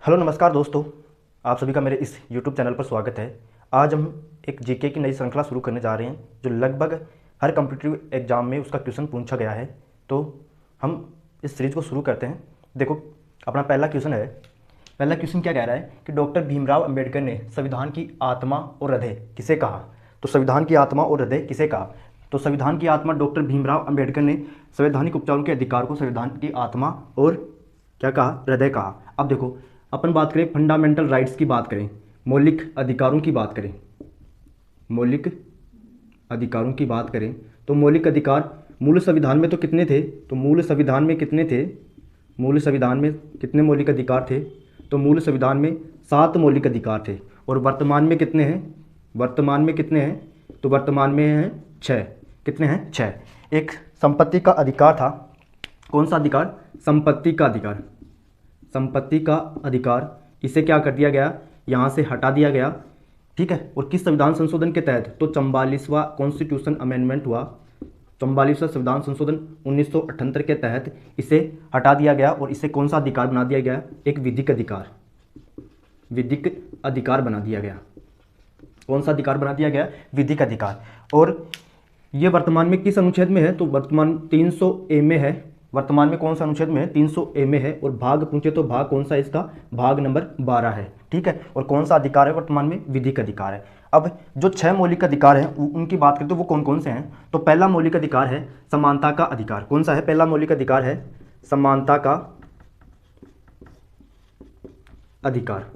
Hello नमस्कार दोस्तों, आप सभी का मेरे इस YouTube चैनल पर स्वागत है। आज हम एक जीके की नई श्रृंखला शुरू करने जा रहे हैं जो लगभग हर कॉम्पिटिटिव एग्जाम में उसका क्वेश्चन पूछा गया है। तो हम इस सीरीज को शुरू करते हैं। देखो, अपना पहला क्वेश्चन है। पहला क्वेश्चन क्या कह रहा है कि डॉक्टर भीमराव अंबेडकर ने संविधान की आत्मा और हृदय किसे कहा। तो संविधान की आत्मा और हृदय किसे कहा। तो संविधान की आत्मा डॉक्टर भीमराव अंबेडकर ने संवैधानिक उपचारों के अधिकार को संविधान की आत्मा और क्या कहा, हृदय कहा। अब देखो, अपन बात करें फंडामेंटल राइट्स की बात करें, मौलिक अधिकारों की बात करें, मौलिक अधिकारों की बात करें तो मौलिक अधिकार मूल संविधान में तो कितने थे। तो मूल संविधान में कितने थे, मूल संविधान में कितने मौलिक अधिकार थे। तो मूल संविधान में 7 मौलिक अधिकार थे। और वर्तमान में कितने हैं, वर्तमान में कितने हैं। तो वर्तमान में हैं 6। कितने हैं, 6। एक संपत्ति का अधिकार था। कौन सा अधिकार, संपत्ति का अधिकार। संपत्ति का अधिकार, इसे क्या कर दिया गया, यहाँ से हटा दिया गया। ठीक है। और किस संविधान संशोधन के तहत, तो 44वां कॉन्स्टिट्यूशन अमेंडमेंट हुआ। 44वां संविधान संशोधन 1978 के तहत इसे हटा दिया गया और इसे कौन सा अधिकार बना दिया गया, एक विधिक अधिकार, विधिक अधिकार बना दिया गया। कौन सा अधिकार बना दिया गया, विधिक अधिकार। और ये वर्तमान में किस अनुच्छेद में है, तो वर्तमान 300A में है। वर्तमान में कौन सा अनुच्छेद में है, 300A में है। और भाग पूछे तो भाग कौन सा है इसका, भाग नंबर 12 है। ठीक है। और कौन सा अधिकार है, वर्तमान में विधिक अधिकार है। अब जो 6 मौलिक अधिकार हैं उनकी बात करें तो वो कौन कौन से हैं। तो पहला मौलिक अधिकार है समानता का अधिकार। कौन सा है, पहला मौलिक अधिकार है समानता का अधिकार।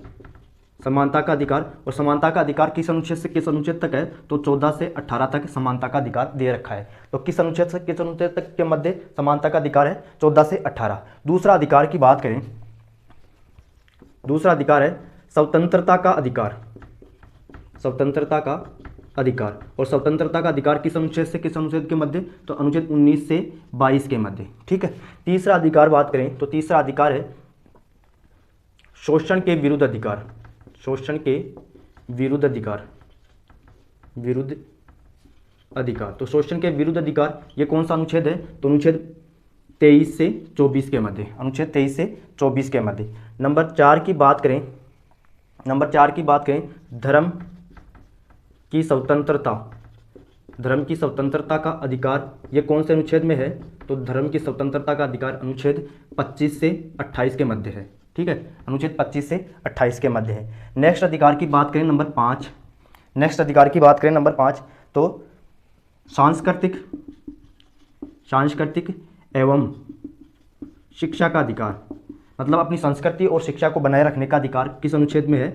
समानता का अधिकार। और समानता का अधिकार किस अनुच्छेद से किस अनुच्छेद तक है, तो 14 से 18 तक समानता का अधिकार दे रखा है। तो किस अनुच्छेद से किस अनुच्छेद तक के मध्य समानता का अधिकार है, 14 से 18। दूसरा अधिकार की बात करें, दूसरा अधिकार है स्वतंत्रता का अधिकार। स्वतंत्रता का अधिकार। और स्वतंत्रता का अधिकार किस अनुच्छेद से किस अनुच्छेद के मध्य, तो अनुच्छेद 19 से 22 के मध्य। ठीक है। तीसरा अधिकार बात करें तो तीसरा अधिकार है शोषण के विरुद्ध अधिकार। शोषण के विरुद्ध अधिकार, विरुद्ध अधिकार। तो शोषण के विरुद्ध अधिकार ये कौन सा अनुच्छेद है, तो अनुच्छेद 23 से 24 के मध्य। अनुच्छेद 23 से 24 के मध्य। नंबर 4 की बात करें, नंबर 4 की बात करें धर्म की स्वतंत्रता। धर्म की स्वतंत्रता का अधिकार ये कौन से अनुच्छेद में है, तो धर्म की स्वतंत्रता का अधिकार अनुच्छेद 25 से 28 के मध्य है। ठीक है। अनुच्छेद 25 से 28 के मध्य है। नेक्स्ट अधिकार की बात करें नंबर 5। नेक्स्ट अधिकार की बात करें नंबर 5 तो सांस्कृतिक, सांस्कृतिक एवं शिक्षा का अधिकार। मतलब अपनी संस्कृति और शिक्षा को बनाए रखने का अधिकार किस अनुच्छेद में है,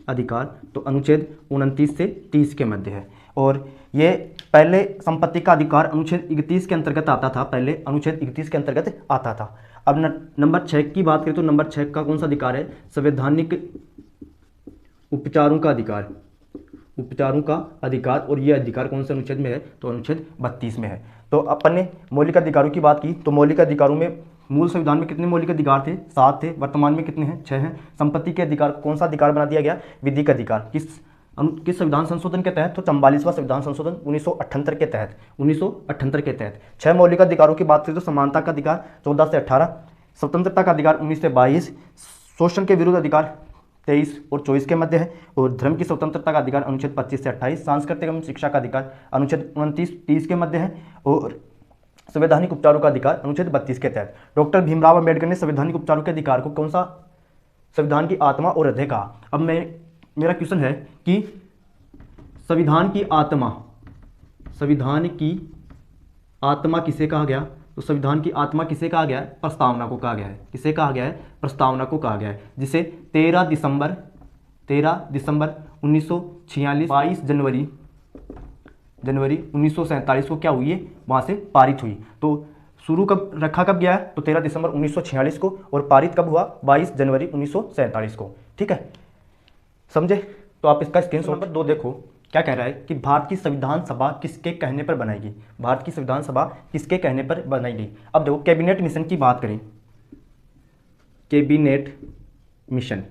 अधिकार तो अनुच्छेद 29 से 30 के मध्य है। और ये पहले संपत्ति का अधिकार अनुच्छेद 31 के अंतर्गत आता था, पहले अनुच्छेद 31 के अंतर्गत आता था। अब नंबर 6 की बात करें तो नंबर 6 का कौन सा अधिकार है, संवैधानिक उपचारों का अधिकार। उपचारों का अधिकार। और ये अधिकार कौन से अनुच्छेद में है, तो अनुच्छेद 32 में है। तो अपन ने मौलिक अधिकारों की बात की। तो मौलिक अधिकारों में मूल संविधान में कितने मौलिक अधिकार थे, 7 थे। वर्तमान में कितने हैं, 6 हैं। संपत्ति के अधिकार कौन सा अधिकार बना दिया गया, विधिक अधिकार। किस संविधान संशोधन के तहत, तो 44वां संविधान संशोधन 1978 के तहत, 1978 के तहत 6 मौलिक अधिकारों की बात करें तो समानता का अधिकार 14 से 18, स्वतंत्रता का अधिकार 19 से 22, शोषण के विरुद्ध अधिकार 23 और 24 के मध्य है। और धर्म की स्वतंत्रता का अधिकार अनुच्छेद 25 से 28, सांस्कृतिक एवं शिक्षा का अधिकार अनुच्छेद 29-30 के मध्य है। और संवैधानिक उपचारों का अधिकार अनुच्छेद 32 के तहत। डॉक्टर भीमराव अंबेडकर ने संवैधानिक उपचारों के अधिकार को कौन सा, संविधान की आत्मा और हृदय कहा। अब मेरा क्वेश्चन है कि संविधान की आत्मा, संविधान की आत्मा किसे कहा गया, तो संविधान की आत्मा किसे कहा गया है, प्रस्तावना को कहा गया है। किसे कहा गया है, प्रस्तावना को कहा गया है। जिसे 13 दिसंबर 1946, 22 जनवरी 1947 को क्या हुई है, वहाँ से पारित हुई। तो शुरू कब रखा, कब गया है, तो 13 दिसंबर 1946 को। और पारित कब हुआ, 22 जनवरी 1947 को। ठीक है, समझे। तो आप इसका स्क्रीनशॉट। नंबर 2 देखो क्या कह रहा है कि भारत की संविधान सभा किसके कहने पर बनाई गई। भारत की संविधान सभा किसके कहने पर बनाई गई। अब देखो कैबिनेट मिशन की बात करें, कैबिनेट मिशन।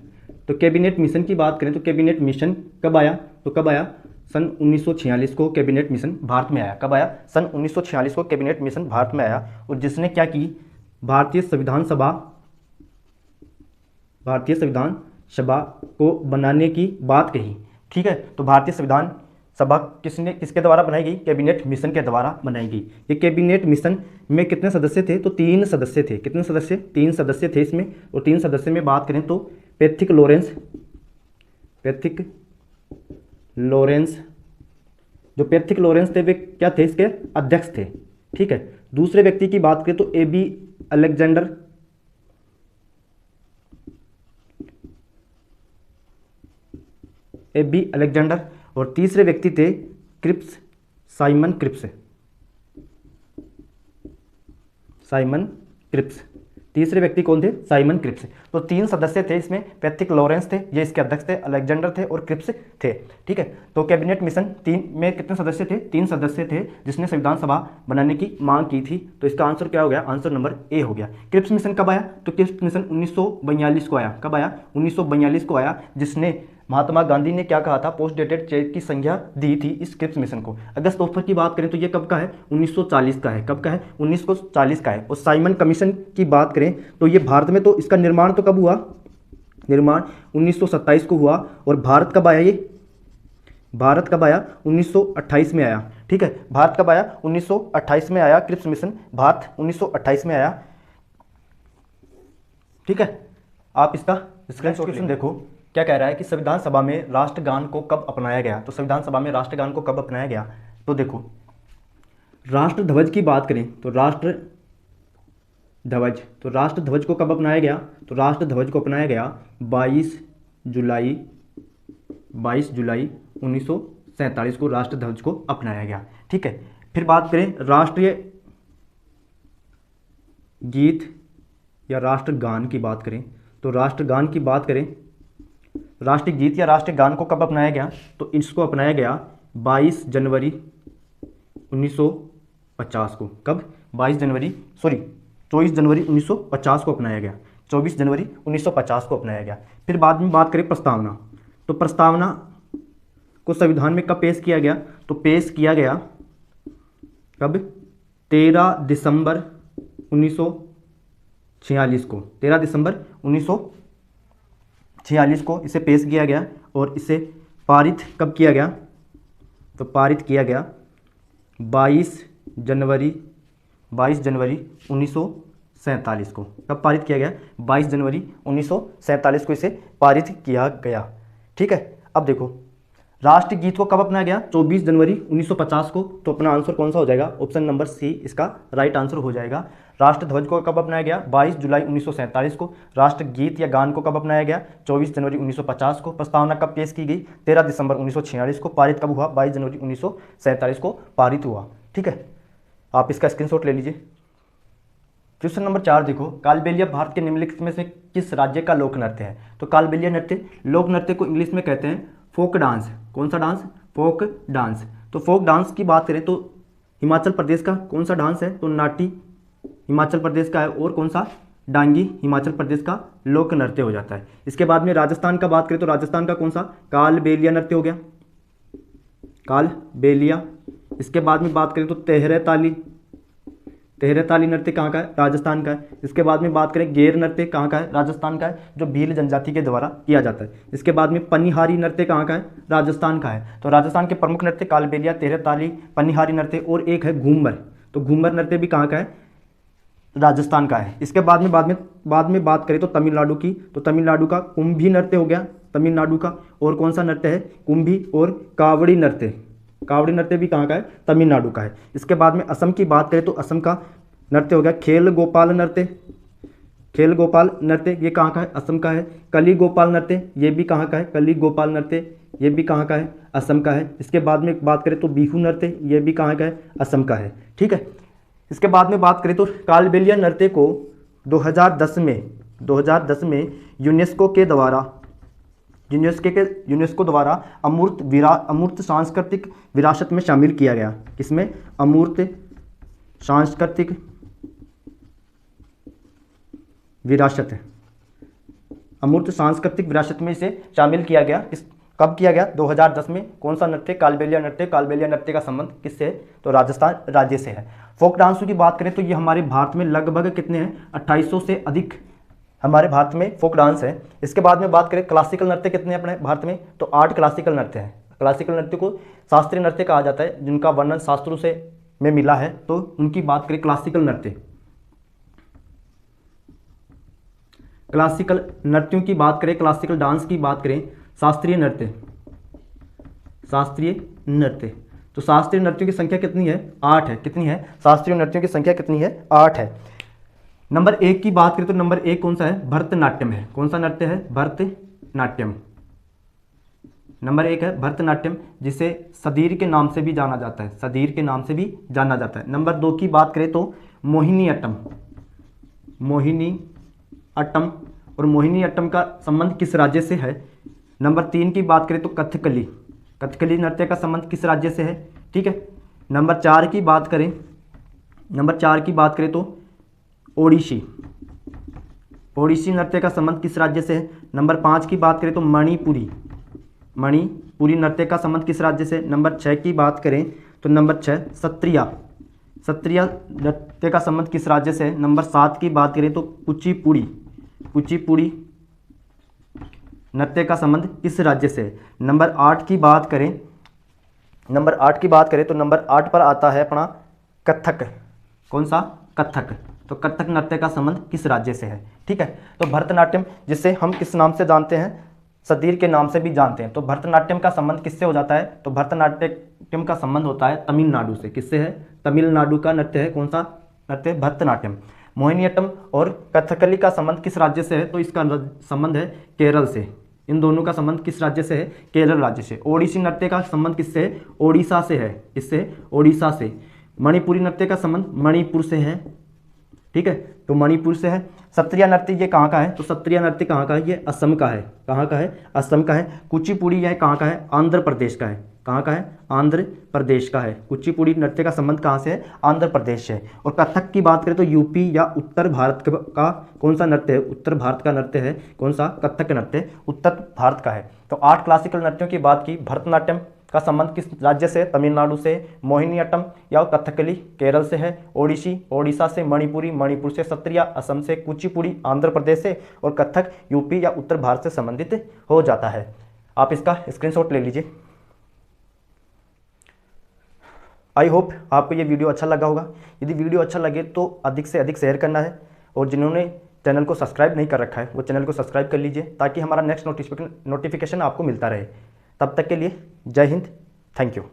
तो कैबिनेट मिशन की बात करें तो कैबिनेट मिशन कब आया, तो कब आया, सन 1946 को कैबिनेट मिशन भारत में आया। कब आया, सन 1946 को कैबिनेट मिशन भारत में आया। और जिसने क्या की, भारतीय संविधान सभा भारतीय संविधान सभा को बनाने की बात कही। ठीक है, तो भारतीय संविधान सभा किसके द्वारा बनाई गई? कैबिनेट मिशन के द्वारा बनाई गई। ये कैबिनेट मिशन में कितने सदस्य थे? तो 3 सदस्य थे। कितने सदस्य? 3 सदस्य थे इसमें। और 3 सदस्य में बात करें तो पैथिक लॉरेंस, जो पैथिक लॉरेंस थे वे क्या थे? इसके अध्यक्ष थे। ठीक है, दूसरे व्यक्ति की बात करें तो एबी अलेक्जेंडर, और तीसरे व्यक्ति थे साइमन क्रिप्स। तीसरे व्यक्ति कौन थे? Simon Cripps. तो 3 सदस्य थे इसमें। पैथिक लॉरेंस थे, ये इसके अध्यक्ष थे, अलेक्जेंडर थे और क्रिप्स थे। ठीक है, तो कैबिनेट मिशन 3 में कितने सदस्य थे? 3 सदस्य थे जिसने संविधान सभा बनाने की मांग की थी। तो इसका आंसर क्या हो गया? आंसर नंबर ए हो गया। क्रिप्स मिशन कब आया? तो क्रिप्स मिशन 1942 को आया। कब आया? 1942 को आया, जिसने महात्मा गांधी ने क्या कहा था? पोस्ट डेटेड चेक की संज्ञा दी थी इस क्रिप्स मिशन को। अगस्त ऑफर की बात करें तो ये कब का है? 1940 का है। कब का है? 1940 का है। और साइमन कमीशन की बात करें तो ये भारत में, तो इसका निर्माण तो कब हुआ? निर्माण 1927 को हुआ। और भारत कब आया? ये भारत कब आया? 1928 में आया। ठीक है, भारत कब आया? 1928 में आया क्रिप्स मिशन। भारत 1928 में आया। ठीक है, आप इसका स्क्रीनशॉट देखो क्या कह रहा है कि संविधान सभा में राष्ट्रगान को कब अपनाया गया? तो संविधान सभा में राष्ट्रगान को कब अपनाया गया? तो देखो, राष्ट्र ध्वज की बात करें तो राष्ट्र ध्वज को कब अपनाया गया? तो राष्ट्र ध्वज को अपनाया गया 22 जुलाई 1947 को राष्ट्र ध्वज को अपनाया गया। ठीक है, फिर बात करें राष्ट्रीय गीत या राष्ट्रगान की बात करें तो राष्ट्रगान की बात करें, राष्ट्रीय गीत या राष्ट्रीय गान को कब अपनाया गया? तो इसको अपनाया गया 22 जनवरी 1950 को। कब? 24 जनवरी 1950 को अपनाया गया। 24 जनवरी 1950 को अपनाया गया। फिर बाद में बात करें प्रस्तावना, तो प्रस्तावना को संविधान में कब पेश किया गया? तो पेश किया गया कब? 13 दिसंबर 1946 को। 13 दिसंबर 1946 को इसे पेश किया गया। और इसे पारित कब किया गया? तो पारित किया गया 22 जनवरी 1947 को। कब पारित किया गया? 22 जनवरी 1947 को इसे पारित किया गया। ठीक है, अब देखो राष्ट्रीय गीत को कब अपनाया गया? 24 जनवरी 1950 को। तो अपना आंसर कौन सा हो जाएगा? ऑप्शन नंबर सी इसका राइट आंसर हो जाएगा। राष्ट्र ध्वज को कब अपनाया गया? 22 जुलाई 1947 को। राष्ट्र गीत या गान को कब अपनाया गया? 24 जनवरी 1950 को। प्रस्तावना कब पेश की गई? 13 दिसंबर 1946 को। पारित कब हुआ? 22 जनवरी 1947 को पारित हुआ। ठीक है, आप इसका स्क्रीनशॉट ले लीजिए। क्वेश्चन नंबर 4 देखो, कालबेलिया भारत के निम्नलिखित में से किस राज्य का लोक नृत्य है? तो कालबेलिया नृत्य, लोक नृत्य को इंग्लिश में कहते हैं फोक डांस। कौन सा डांस? Folk dance. तो फोक डांस की बात करें तो हिमाचल प्रदेश का कौन सा डांस है? तो नाटी हिमाचल प्रदेश का है। और कौन सा? डांगी हिमाचल प्रदेश का लोक नृत्य हो जाता है। इसके बाद में राजस्थान का बात करें तो राजस्थान का कौन सा? कालबेलिया नृत्य हो गया, कालबेलिया। इसके बाद में बात करें तो तेहरताली नृत्य कहाँ का है? राजस्थान का है। इसके बाद में बात करें गेर नृत्य कहाँ का है? राजस्थान का है, जो भील जनजाति के द्वारा किया जाता है। इसके बाद में पनिहारी नृत्य कहाँ का है? राजस्थान का है। तो राजस्थान के प्रमुख नृत्य कालबेलिया, तेहरताली, पनिहारी नृत्य और एक है घूमर। तो घूमर नृत्य भी कहाँ का है? राजस्थान का है। इसके बाद में बात करें तो तमिलनाडु की, तो तमिलनाडु का कुंभी नृत्य हो गया तमिलनाडु का। और कौन सा नृत्य है? कुंभी और कावड़ी नृत्य। कावड़ी नृत्य भी कहाँ का है? तमिलनाडु का है। इसके बाद में असम की बात करें तो असम का नृत्य हो गया खेल गोपाल नृत्य। खेल गोपाल नृत्य ये कहाँ का है? असम का है। कली गोपाल नृत्य ये भी कहाँ का है? कली गोपाल नृत्य ये भी कहाँ का है? असम का है। इसके बाद में बात करें तो बिहू नृत्य ये भी कहाँ का है? असम का है। ठीक है, इसके बाद में बात करें तो कालबेलिया नृत्य को 2010 में यूनेस्को द्वारा अमूर्त सांस्कृतिक विरासत में शामिल किया गया। किसमें? अमूर्त सांस्कृतिक विरासत में इसे शामिल किया गया। कब किया गया? 2010 में। कौन सा नृत्य? कालबेलिया नृत्य। कालबेलिया नृत्य का संबंध किससे है? तो राजस्थान राज्य से है। फोक डांसों की बात करें तो ये हमारे भारत में लगभग कितने हैं? 2800 से अधिक हमारे भारत में फोक डांस है। इसके बाद में बात करें क्लासिकल नृत्य कितने हैं अपने भारत में, तो 8 क्लासिकल नृत्य हैं। क्लासिकल नृत्य को शास्त्रीय नृत्य कहा जाता है, जिनका वर्णन शास्त्रों से में मिला है। तो उनकी बात करें क्लासिकल नृत्य, क्लासिकल नृत्यों की बात करें, क्लासिकल डांस की बात करें, शास्त्रीय नृत्य, शास्त्रीय नृत्य। तो शास्त्रीय नृत्यों की संख्या कितनी है, 8 है। कितनी है, शास्त्रीय नृत्यों की संख्या कितनी है, 8 है। नंबर 1 की बात करें तो नंबर 1 कौन सा है, भरतनाट्यम है। कौन सा नृत्य है, भरतनाट्यम। नंबर 1 है भरतनाट्यम, जिसे सदीर के नाम से भी जाना जाता है, सदीर के नाम से भी जाना जाता है। नंबर 2 की बात करें तो मोहिनीअट्टम, मोहिनीअट्टम। और मोहिनीअट्टम का संबंध किस राज्य से है। नंबर 3 की बात करें तो कथकली, कथकली नृत्य का संबंध किस राज्य से है, ठीक है। नंबर 4 की बात करें, नंबर 4 की बात करें तो ओडिसी, ओडिसी नृत्य का संबंध किस राज्य से है। नंबर 5 की बात करें तो मणिपुरी, मणिपुरी नृत्य का संबंध किस राज्य से। नंबर 6 की बात करें तो नंबर 6 सत्रिया, सत्रिया नृत्य का संबंध किस राज्य से है। नंबर 7 की बात करें तो कुचिपुड़ी, कुचिपुड़ी नृत्य का संबंध किस राज्य से है। नंबर 8 की बात करें, नंबर 8 की बात करें तो नंबर 8 पर आता है अपना कथक। कौन सा, कथक। तो कथक नृत्य का संबंध किस राज्य से है, ठीक है। तो भरतनाट्यम, जिसे हम किस नाम से जानते हैं, सदीर के नाम से भी जानते हैं। तो भरतनाट्यम का संबंध किससे हो जाता है, तो भरतनाट्यम का संबंध होता है तमिलनाडु से। किससे है, तमिलनाडु का नृत्य है। कौन सा नृत्य, भरतनाट्यम। मोहिनीअट्टम और कथकली का संबंध किस राज्य से है, तो इसका संबंध है केरल से। इन दोनों का संबंध किस राज्य से है, केरल राज्य से। ओडिसी नृत्य का संबंध किससे है, ओडिशा से है। किससे, ओडिशा से। मणिपुरी नृत्य का संबंध मणिपुर से है, ठीक है, तो मणिपुर से है। सत्रिया नृत्य ये कहाँ का है, तो सत्रिया नृत्य कहाँ का है, ये असम का है। कहाँ का है, असम का है। कुचिपुड़ी यह कहाँ का है, आंध्र प्रदेश का है। कहाँ का है, आंध्र प्रदेश का है। कुचिपुड़ी नृत्य का संबंध कहाँ से है, आंध्र प्रदेश से। और कथक की बात करें तो यूपी या उत्तर भारत का कौन सा नृत्य है, उत्तर भारत का नृत्य है। कौन सा, कथक नृत्य उत्तर भारत का है। तो 8 क्लासिकल नृत्यों की बात की। भरतनाट्यम का संबंध किस राज्य से, तमिलनाडु से। मोहिनीअट्टम या कथकली केरल से है। ओडिसी ओडिशा से। मणिपुरी मणिपुर से। सत्रिया असम से। कुचिपुड़ी आंध्र प्रदेश से। और कथक यूपी या उत्तर भारत से संबंधित हो जाता है। आप इसका स्क्रीनशॉट ले लीजिए। आई होप आपको ये वीडियो अच्छा लगा होगा। यदि वीडियो अच्छा लगे तो अधिक से अधिक शेयर करना है, और जिन्होंने चैनल को सब्सक्राइब नहीं कर रखा है वो चैनल को सब्सक्राइब कर लीजिए, ताकि हमारा नेक्स्ट नोटिफिकेशन आपको मिलता रहे। तब तक के लिए जय हिंद, थैंक यू।